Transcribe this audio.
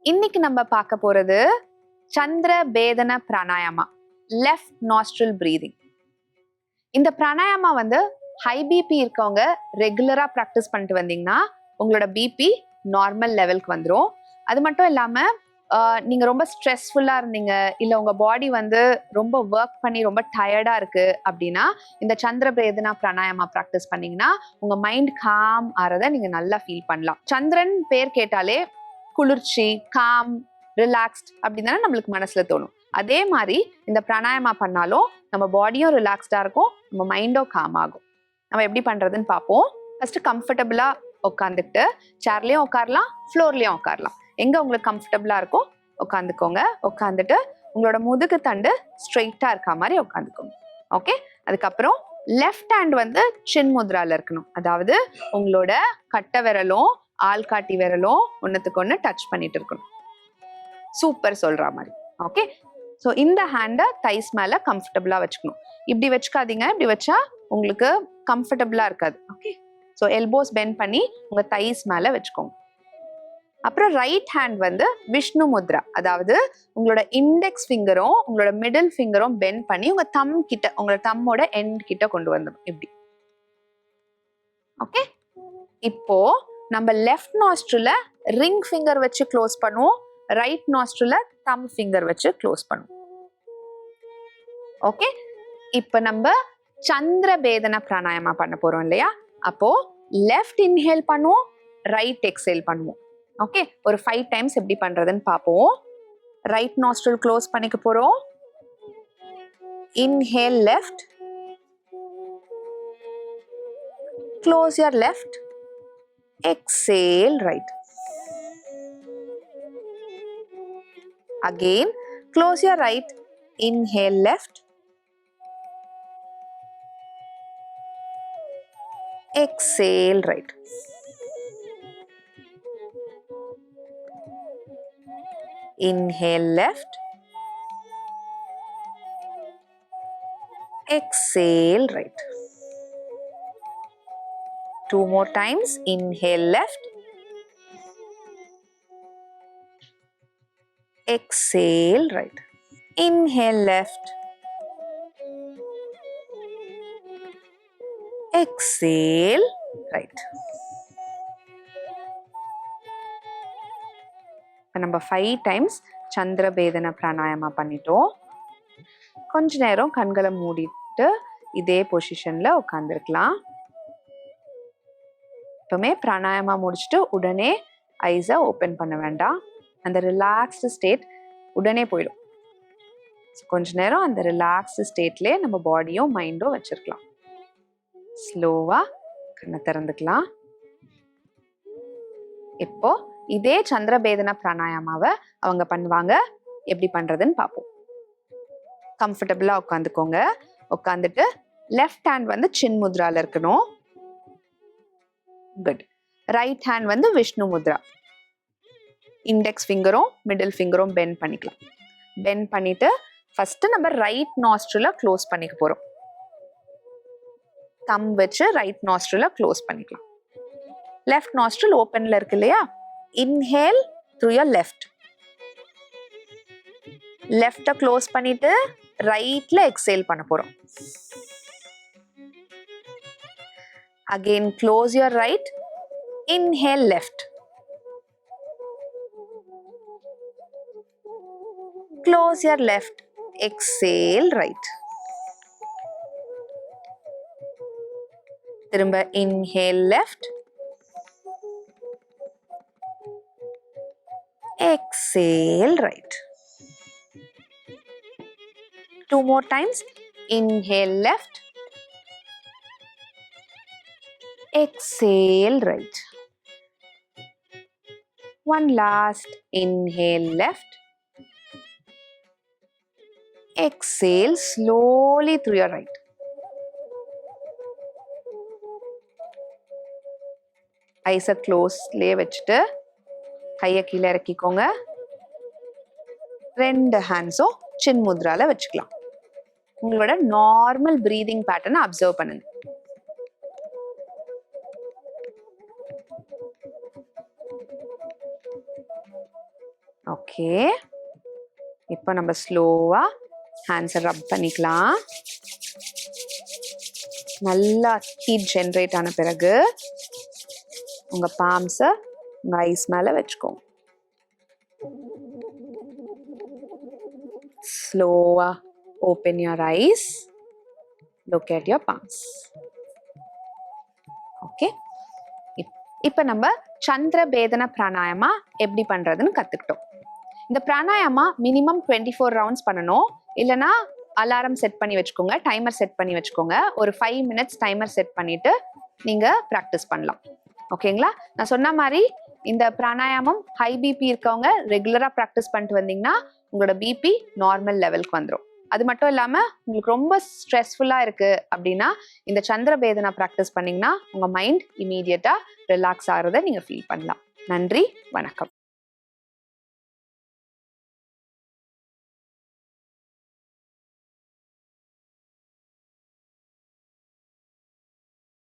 இன்னைக்கு நம்ம பார்க்க போறது சந்திர பேதன பிராணாயாமா, லெஃப்ட் நாஸ்ட்ரல் பிரீதிங். இந்த பிராணாயாமா ஹை பிபி இருக்கவங்க ரெகுலரா ப்ராக்டிஸ் பண்ணிட்டு வந்தீங்கன்னா உங்களோட பிபி நார்மல் லெவலுக்கு வந்துடும். அது மட்டும் இல்லாம நீங்க ரொம்ப ஸ்ட்ரெஸ்ஃபுல்லா இருந்தீங்க, இல்ல உங்க பாடி ரொம்ப ஒர்க் பண்ணி ரொம்ப டயர்டா இருக்கு அப்படின்னா இந்த சந்திர பேதனா பிராணாயாமா ப்ராக்டிஸ் பண்ணீங்கன்னா உங்க மைண்ட் காம் ஆறத நீங்க நல்லா ஃபீல் பண்ணலாம். சந்திரன் பேர் கேட்டாலே குளிர்ச்சி, காம், ரிலாக்ஸ்ட் அப்படின்னு தானே நம்மளுக்கு மனசுல தோணும். அதே மாதிரி இந்த பிராணாயாமா பண்ணாலும் நம்ம பாடியும் ரிலாக்ஸ்டா இருக்கும், நம்ம மைண்டும் காம் ஆகும். நம்ம எப்படி பண்றதுன்னு பார்ப்போம். ஃபர்ஸ்ட் கம்ஃபர்டபுளா உட்காந்துக்கிட்டு சேர்லயும் உட்காரலாம், ஃப்ளோர்லயும் உட்காரலாம். எங்க உங்களுக்கு கம்ஃபர்டபுளா இருக்கோ உட்காந்துக்கோங்க. உட்காந்துட்டு உங்களோட முதுகு தண்டு ஸ்ட்ரெயிட்டா இருக்க மாதிரி உட்காந்துக்கோங்க. ஓகே. அதுக்கப்புறம் லெஃப்ட் ஹேண்ட் சின் முத்ரால இருக்கணும். அதாவது உங்களோட கட்டை விரலும் ஆள்காட்டி விரலும் ஒன்னுத்துக்கு ஒன்று டச் பண்ணிட்டு இருக்கணும். சூப்பர் சொல்ற மாதிரி. ஓகே. ஸோ இந்த ஹேண்டை தைஸ் மேல கம்ஃபர்டபுளா வச்சுக்கணும். இப்படி வச்சுக்காதீங்க, இப்படி வச்சா உங்களுக்கு கம்ஃபர்டபுளா இருக்காது. ஓகே. ஸோ எல்போஸ் பெண்ட் பண்ணி உங்க தைஸ் மேல வச்சுக்கோங்க. அப்புறம் ரைட் ஹேண்ட் விஷ்ணு முத்ரா, அதாவது உங்களோட இண்டெக்ஸ் ஃபிங்கரும் உங்களோட மிடில் ஃபிங்கரும் பெண்ட் பண்ணி உங்க தம் கிட்ட, உங்களோட தம்மோட எண்ட் கிட்ட கொண்டு வந்துடும். இப்படி. ஓகே. இப்போ நம்ம லெஃப்ட் நாஸ்ட்ரில ரிங் ஃபிங்கர் வச்சு க்ளோஸ் பண்ணுவோம், ரைட் நாஸ்ட்ரில தம் ஃபிங்கர் வச்சு க்ளோஸ் பண்ணுவோம். ஓகே. இப்போ நம்ம சந்திர பேதன பிராணாயாமா பண்ண போறோம் இல்லையா? அப்போ லெஃப்ட் இன்ஹேல் பண்ணுவோம், ரைட் எக்ஸேல் பண்ணுவோம். ஓகே. ஒரு 5 டைம்ஸ் எப்படி பண்றதுன்னு பார்ப்போம். ரைட் நாஸ்ட்ரில் க்ளோஸ் பண்ணிக்க போறோம். Inhale left, close your left, exhale right. Again, close your right, inhale left, exhale right. Inhale left, exhale right. 2 more times. Inhale left, exhale right. Inhale left, exhale right. நம்ம 5 times சந்திர பேதன பிராணாயாமா பண்ணிட்டோம். கொஞ்ச நேரம் கண்களை மூடிட்டு இதே பொசிஷன்ல உட்காந்துருக்கலாம். எப்பவுமே பிராணாயாமா முடிச்சுட்டு உடனே ஐஸை ஓப்பன் பண்ண வேண்டாம். அந்த ரிலாக்ஸ்டு ஸ்டேட் உடனே போயிடும். கொஞ்ச நேரம் அந்த ரிலாக்ஸ்டு ஸ்டேட்லேயே நம்ம பாடியும் மைண்டும் வச்சிருக்கலாம். ஸ்லோவா கண்ணை திறந்துக்கலாம். இப்போ இதே சந்திர பேதன பிராணாயாமாவை அவங்க பண்ணுவாங்க. எப்படி பண்றதுன்னு பார்ப்போம். கம்ஃபர்டபுளா உட்காந்துக்கோங்க. உட்காந்துட்டு லெஃப்ட் ஹேண்ட் சின் முத்ரால இருக்கணும். Good. Right hand Vishnu mudra. Index ஃபிங்கரும் மிடில் ஃபிங்கரும் பெண்ட் பண்ணிக்கலாம். பெண்ட் பண்ணிட்டு ஃபர்ஸ்ட் நம்ம ரைட் நாஸ்ட்ரில க்ளோஸ் பண்ணிக்க போறோம். தம் வச்சு ரைட் நாஸ்ட்ரில க்ளோஸ் பண்ணிக்கலாம். லெஃப்ட் நாஸ்ட்ரில் ஓப்பன்ல இருக்கு இல்லையா? Inhale through your left. லெஃப்ட க்ளோஸ் பண்ணிட்டு ரைட்ல எக்ஸேல் பண்ண போறோம். Again, close your right, inhale left, close your left, exhale right. திரும்ப inhale left, exhale right. 2 more times. Inhale left, exhale right. One last. Inhale left, exhale slowly through your right. ஐஸை க்ளோஸ்லேயே வச்சுட்டு கையை கீழே இறக்கிக்கோங்க. 2 ஹேண்ட்ஸும் சின் முத்ரால வச்சுக்கலாம். உங்களோட normal breathing பேட்டர்னை observe பண்ணுங்க. Okay, இப்போ நம்ம ஸ்லோவா ஹேண்ட்ஸை ரப் பண்ணிக்கலாம். நல்லா ஹீட் ஜென்ரேட் ஆன பிறகு உங்க பாம்ஸை உங்க ஐஸ் மேல வச்சுக்கோங்க. ஸ்லோவா open your eyes, look at your palms. Okay, இப்போ நம்ம சந்திர பேதன பிராணாயாமா எப்படி பண்றதுன்னு கத்துக்கிட்டோம். இந்த பிராணாயாமா மினிமம் 24 ரவுண்ட்ஸ் பண்ணணும். இல்லைன்னா அலாரம் செட் பண்ணி வச்சுக்கோங்க, டைமர் செட் பண்ணி வச்சுக்கோங்க. ஒரு 5 மினிட்ஸ் டைமர் செட் பண்ணிட்டு நீங்க ப்ராக்டிஸ் பண்ணலாம். ஓகேங்களா? நான் சொன்ன மாதிரி இந்த பிராணாயாமம் ஹை பிபி இருக்கவங்க ரெகுலரா ப்ராக்டிஸ் பண்ணிட்டு வந்தீங்கன்னா உங்களோட பிபி நார்மல் லெவலுக்கு வந்துடும். அது மட்டும் இல்லாம உங்களுக்கு ரொம்ப ஸ்ட்ரெஸ்ஃபுல்லா இருக்கு அப்படின்னா இந்த சந்திர பேதனா ப்ராக்டிஸ் பண்ணீங்கன்னா உங்க மைண்ட் இமீடியட்டா ரிலாக்ஸ் ஆகிறத நீங்க ஃபீல் பண்ணலாம். நன்றி, வணக்கம்.